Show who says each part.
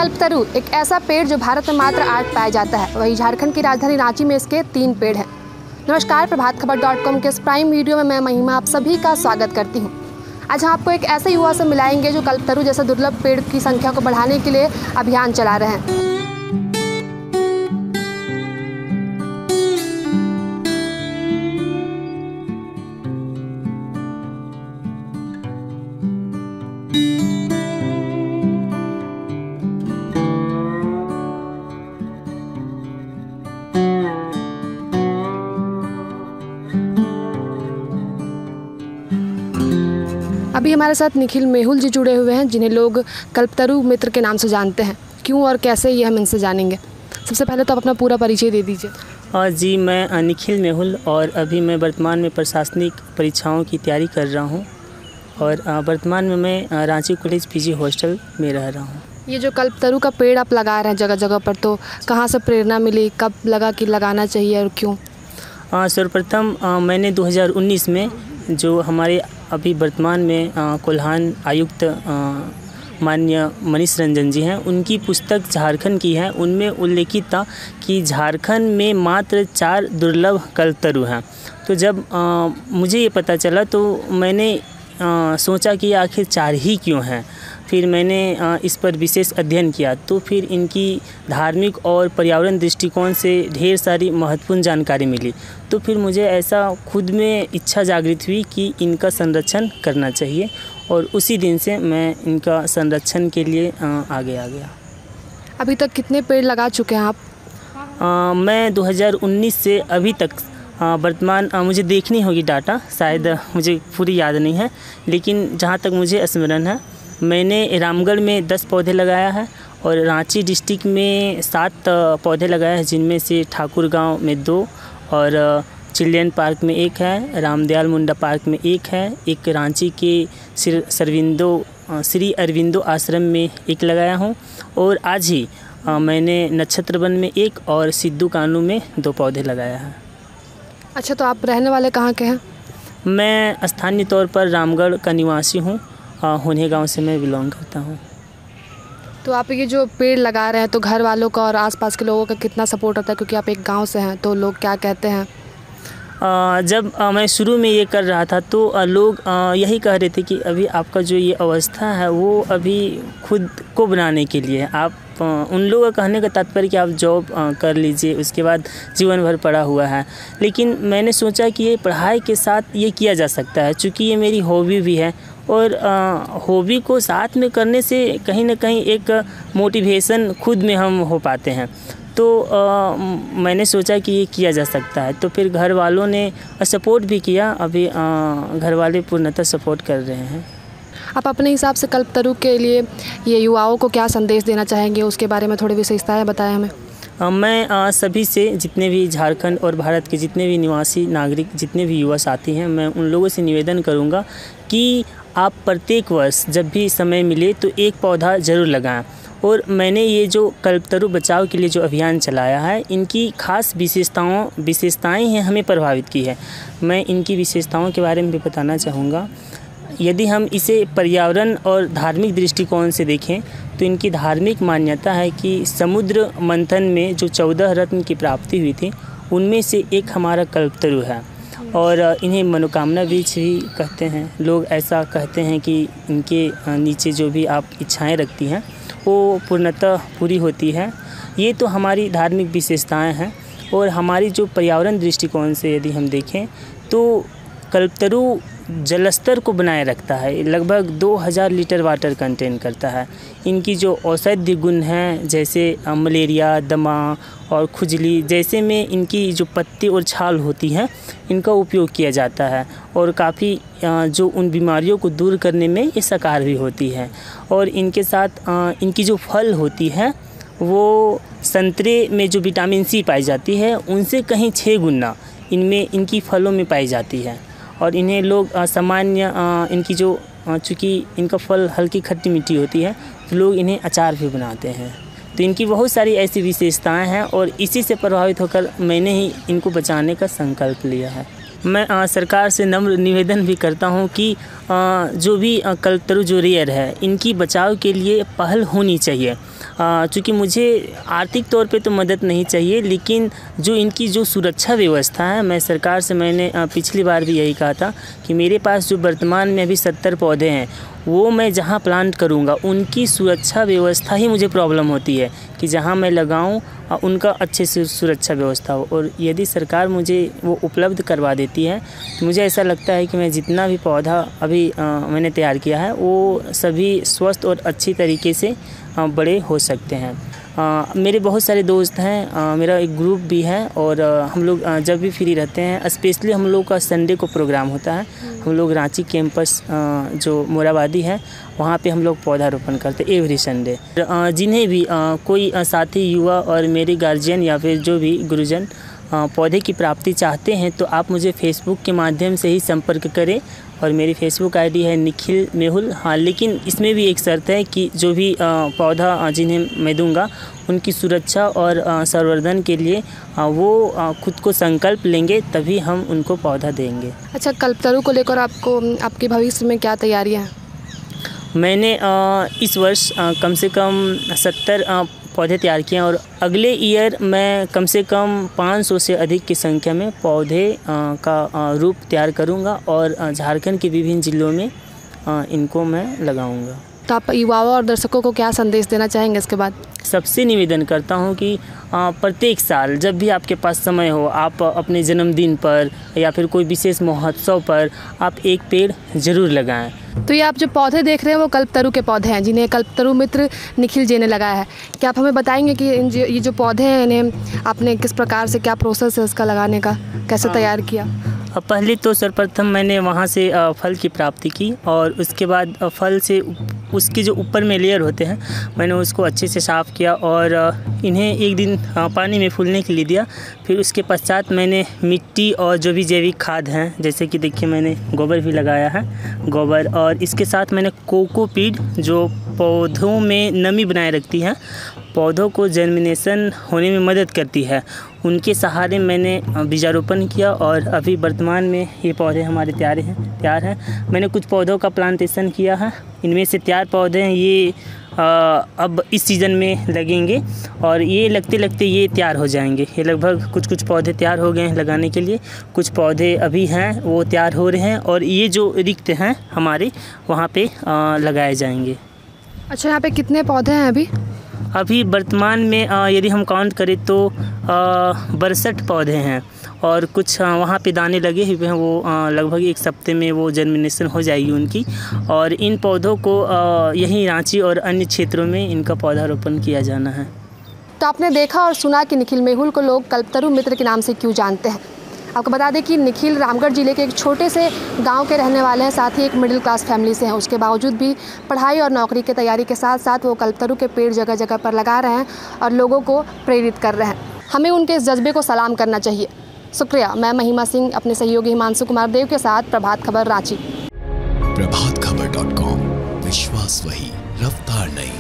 Speaker 1: कल्पतरू एक ऐसा पेड़ जो भारत में मात्र 8 पाया जाता है, वहीं झारखंड की राजधानी रांची में इसके 3 पेड़ हैं। नमस्कार, प्रभातखबर.com के इस प्राइम वीडियो में मैं महिमा आप सभी का स्वागत करती हूं। आज हम आपको एक ऐसे युवा से मिलाएंगे जो कल्पतरू जैसे दुर्लभ पेड़ की संख्या को बढ़ाने के लिए अभियान चला रहे हैं। अभी हमारे साथ निखिल मेहुल जी जुड़े हुए हैं, जिन्हें लोग कल्पतरू मित्र के नाम से जानते हैं। क्यों और कैसे, ये हम इनसे जानेंगे। सबसे पहले तो आप अपना पूरा परिचय दे दीजिए।
Speaker 2: जी, मैं निखिल मेहुल और अभी मैं वर्तमान में प्रशासनिक परीक्षाओं की तैयारी कर रहा हूं और वर्तमान में मैं रांची कॉलेज पीजी हॉस्टल में रह रहा हूं।
Speaker 1: ये जो कल्पतरू का पेड़ आप लगा रहे हैं जगह जगह पर, तो कहाँ से प्रेरणा मिली, कब लगा कि लगाना चाहिए और क्यों?
Speaker 2: सर्वप्रथम मैंने 2019 में जो हमारे अभी वर्तमान में कोल्हान आयुक्त माननीय मनीष रंजन जी हैं, उनकी पुस्तक झारखंड की है, उनमें उल्लेखित था कि झारखंड में मात्र 4 दुर्लभ कल्पतरू हैं। तो जब मुझे ये पता चला तो मैंने सोचा कि आखिर 4 ही क्यों हैं। फिर मैंने इस पर विशेष अध्ययन किया, तो फिर इनकी धार्मिक और पर्यावरण दृष्टिकोण से ढेर सारी महत्वपूर्ण जानकारी मिली। तो फिर मुझे ऐसा खुद में इच्छा जागृत हुई कि इनका संरक्षण करना चाहिए और उसी दिन से मैं इनका संरक्षण के लिए आगे आ गया।
Speaker 1: अभी तक कितने पेड़ लगा चुके हैं आप?
Speaker 2: मैं 2019 से अभी तक वर्तमान मुझे देखनी होगी डाटा, शायद मुझे पूरी याद नहीं है, लेकिन जहाँ तक मुझे स्मरण है मैंने रामगढ़ में 10 पौधे लगाया है और रांची डिस्ट्रिक्ट में 7 पौधे लगाए हैं, जिनमें से ठाकुर गांव में 2 और चिल्ड्रेन पार्क में 1 है, रामदयाल मुंडा पार्क में 1 है, एक रांची के श्री अरविंदो आश्रम में 1 लगाया हूं और आज ही मैंने नक्षत्र वन में 1 और सिद्धू कानू में 2 पौधे लगाया है।
Speaker 1: अच्छा, तो आप रहने वाले कहाँ के हैं?
Speaker 2: मैं स्थानीय तौर पर रामगढ़ का निवासी हूँ, होने गांव से मैं बिलोंग करता हूँ।
Speaker 1: तो आप ये जो पेड़ लगा रहे हैं तो घर वालों का और आसपास के लोगों का कितना सपोर्ट होता है, क्योंकि आप एक गांव से हैं, तो लोग क्या कहते हैं?
Speaker 2: जब मैं शुरू में ये कर रहा था तो लोग यही कह रहे थे कि अभी आपका जो ये अवस्था है वो अभी खुद को बनाने के लिए है। आप उन लोगों का कहने का तात्पर्य कि आप जॉब कर लीजिए, उसके बाद जीवन भर पड़ा हुआ है। लेकिन मैंने सोचा कि ये पढ़ाई के साथ ये किया जा सकता है, चूँकि ये मेरी हॉबी भी है और हॉबी को साथ में करने से कहीं ना कहीं एक मोटिवेशन खुद में हम हो पाते हैं। तो मैंने सोचा कि ये किया जा सकता है, तो फिर घर वालों ने सपोर्ट भी किया। अभी घर वाले पूर्णतः सपोर्ट कर रहे हैं।
Speaker 1: आप अपने हिसाब से कल्पतरू के लिए ये युवाओं को क्या संदेश देना चाहेंगे, उसके बारे में थोड़ी विशेषताएं बताएं हमें।
Speaker 2: मैं सभी से, जितने भी झारखंड और भारत के जितने भी निवासी नागरिक, जितने भी युवा साथी हैं, मैं उन लोगों से निवेदन करूंगा कि आप प्रत्येक वर्ष जब भी समय मिले तो 1 पौधा ज़रूर लगाएं। और मैंने ये जो कल्पतरू बचाव के लिए जो अभियान चलाया है, इनकी खास विशेषताएं हैं हमें प्रभावित की है। मैं इनकी विशेषताओं के बारे में भी बताना चाहूँगा। यदि हम इसे पर्यावरण और धार्मिक दृष्टिकोण से देखें तो इनकी धार्मिक मान्यता है कि समुद्र मंथन में जो 14 रत्न की प्राप्ति हुई थी, उनमें से एक हमारा कल्पतरू है और इन्हें मनोकामना वृक्ष भी कहते हैं। लोग ऐसा कहते हैं कि इनके नीचे जो भी आप इच्छाएं रखती हैं वो पूर्णतः पूरी होती है। ये तो हमारी धार्मिक विशेषताएं हैं। और हमारी जो पर्यावरण दृष्टिकोण से यदि हम देखें तो कल्पतरू जलस्तर को बनाए रखता है, लगभग 2000 लीटर वाटर कंटेन करता है। इनकी जो औषधीय गुण हैं, जैसे मलेरिया, दमा और खुजली जैसे में इनकी जो पत्ते और छाल होती हैं, इनका उपयोग किया जाता है और काफ़ी जो उन बीमारियों को दूर करने में ये सकार भी होती है। और इनके साथ इनकी जो फल होती है वो संतरे में जो विटामिन सी पाई जाती है, उनसे कहीं 6 गुना इनमें इनकी फलों में पाई जाती है। और इन्हें लोग सामान्य इनकी जो चूँकि इनका फल हल्की खट्टी मीठी होती है, तो लोग इन्हें अचार भी बनाते हैं। तो इनकी बहुत सारी ऐसी विशेषताएं हैं और इसी से प्रभावित होकर मैंने ही इनको बचाने का संकल्प लिया है। मैं सरकार से नम्र निवेदन भी करता हूं कि जो भी कल्पतरू जो रेयर है इनकी बचाव के लिए पहल होनी चाहिए। चूँकि मुझे आर्थिक तौर पे तो मदद नहीं चाहिए, लेकिन जो इनकी जो सुरक्षा व्यवस्था है, मैं सरकार से मैंने पिछली बार भी यही कहा था कि मेरे पास जो वर्तमान में अभी 70 पौधे हैं वो मैं जहाँ प्लांट करूँगा उनकी सुरक्षा व्यवस्था ही मुझे प्रॉब्लम होती है कि जहाँ मैं लगाऊँ उनका अच्छे से सुरक्षा व्यवस्था हो। और यदि सरकार मुझे वो उपलब्ध करवा देती है तो मुझे ऐसा लगता है कि मैं जितना भी पौधा अभी मैंने तैयार किया है वो सभी स्वस्थ और अच्छी तरीके से बड़े हो सकते हैं। मेरे बहुत सारे दोस्त हैं, मेरा एक ग्रुप भी है और हम लोग जब भी फ्री रहते हैं, स्पेशली हम लोग का संडे को प्रोग्राम होता है। हम लोग रांची कैंपस जो मोराबादी है वहाँ पे हम लोग पौधारोपण करते हैं एवरी संडे। जिन्हें भी कोई साथी युवा और मेरे गार्जियन या फिर जो भी गुरुजन पौधे की प्राप्ति चाहते हैं तो आप मुझे फेसबुक के माध्यम से ही संपर्क करें और मेरी फेसबुक आईडी है निखिल मेहुल। हाँ, लेकिन इसमें भी एक शर्त है कि जो भी पौधा जिन्हें मैं दूंगा उनकी सुरक्षा और संवर्धन के लिए वो खुद को संकल्प लेंगे, तभी हम उनको पौधा देंगे।
Speaker 1: अच्छा, कल्पतरू को लेकर आपके भविष्य में क्या तैयारियाँ हैं?
Speaker 2: मैंने इस वर्ष कम से कम 70 पौधे तैयार किए हैं और अगले ईयर मैं कम से कम 500 से अधिक की संख्या में पौधे का रूप तैयार करूंगा और झारखंड के विभिन्न जिलों में इनको मैं लगाऊंगा।
Speaker 1: तो आप युवाओं और दर्शकों को क्या संदेश देना चाहेंगे इसके बाद?
Speaker 2: सबसे निवेदन करता हूं कि प्रत्येक साल जब भी आपके पास समय हो, आप अपने जन्मदिन पर या फिर कोई विशेष महोत्सव पर आप एक पेड़ ज़रूर लगाएं।
Speaker 1: तो ये आप जो पौधे देख रहे हैं वो कल्पतरू के पौधे हैं जिन्हें कल्पतरू मित्र निखिल जी ने लगाया है। क्या आप हमें बताएंगे कि ये जो पौधे हैं इन्हें आपने किस प्रकार से, क्या प्रोसेस है इसका लगाने का, कैसे तैयार किया?
Speaker 2: पहले तो सर्वप्रथम मैंने वहाँ से फल की प्राप्ति की और उसके बाद फल से उसके जो ऊपर में लेयर होते हैं मैंने उसको अच्छे से साफ़ किया और इन्हें एक दिन पानी में फूलने के लिए दिया। फिर उसके पश्चात मैंने मिट्टी और जो भी जैविक खाद हैं, जैसे कि देखिए मैंने गोबर भी लगाया है, गोबर, और इसके साथ मैंने कोकोपीट जो पौधों में नमी बनाए रखती है, पौधों को जर्मिनेशन होने में मदद करती है, उनके सहारे मैंने बीजारोपण किया और अभी वर्तमान में ये पौधे हमारे तैयार हैं। मैंने कुछ पौधों का प्लांटेशन किया है, इनमें से तैयार पौधे हैं ये अब इस सीज़न में लगेंगे और ये लगते लगते ये तैयार हो जाएंगे। ये लगभग कुछ पौधे तैयार हो गए हैं लगाने के लिए, कुछ पौधे अभी हैं वो तैयार हो रहे हैं और ये जो रिक्त हैं हमारे वहाँ पे लगाए जाएंगे।
Speaker 1: अच्छा, यहाँ पे कितने पौधे हैं
Speaker 2: अभी वर्तमान में यदि हम काउंट करें तो 62 पौधे हैं और कुछ वहाँ पे दाने लगे हुए हैं, वो लगभग एक हफ्ते में वो जर्मिनेशन हो जाएगी उनकी। और इन पौधों को यहीं रांची और अन्य क्षेत्रों में इनका पौधारोपण किया जाना है।
Speaker 1: तो आपने देखा और सुना कि निखिल मेहुल को लोग कल्पतरू मित्र के नाम से क्यों जानते हैं। आपको बता दें कि निखिल रामगढ़ ज़िले के एक छोटे से गांव के रहने वाले हैं, साथ ही एक मिडिल क्लास फैमिली से हैं। उसके बावजूद भी पढ़ाई और नौकरी की तैयारी के साथ साथ वो कल्पतरू के पेड़ जगह जगह पर लगा रहे हैं और लोगों को प्रेरित कर रहे हैं। हमें उनके इस जज्बे को सलाम करना चाहिए। शुक्रिया। मैं महिमा सिंह अपने सहयोगी हिमांशु कुमार देव के साथ, प्रभात खबर रांची।
Speaker 3: प्रभातखबर.com, विश्वास वही, रफ्तार नहीं।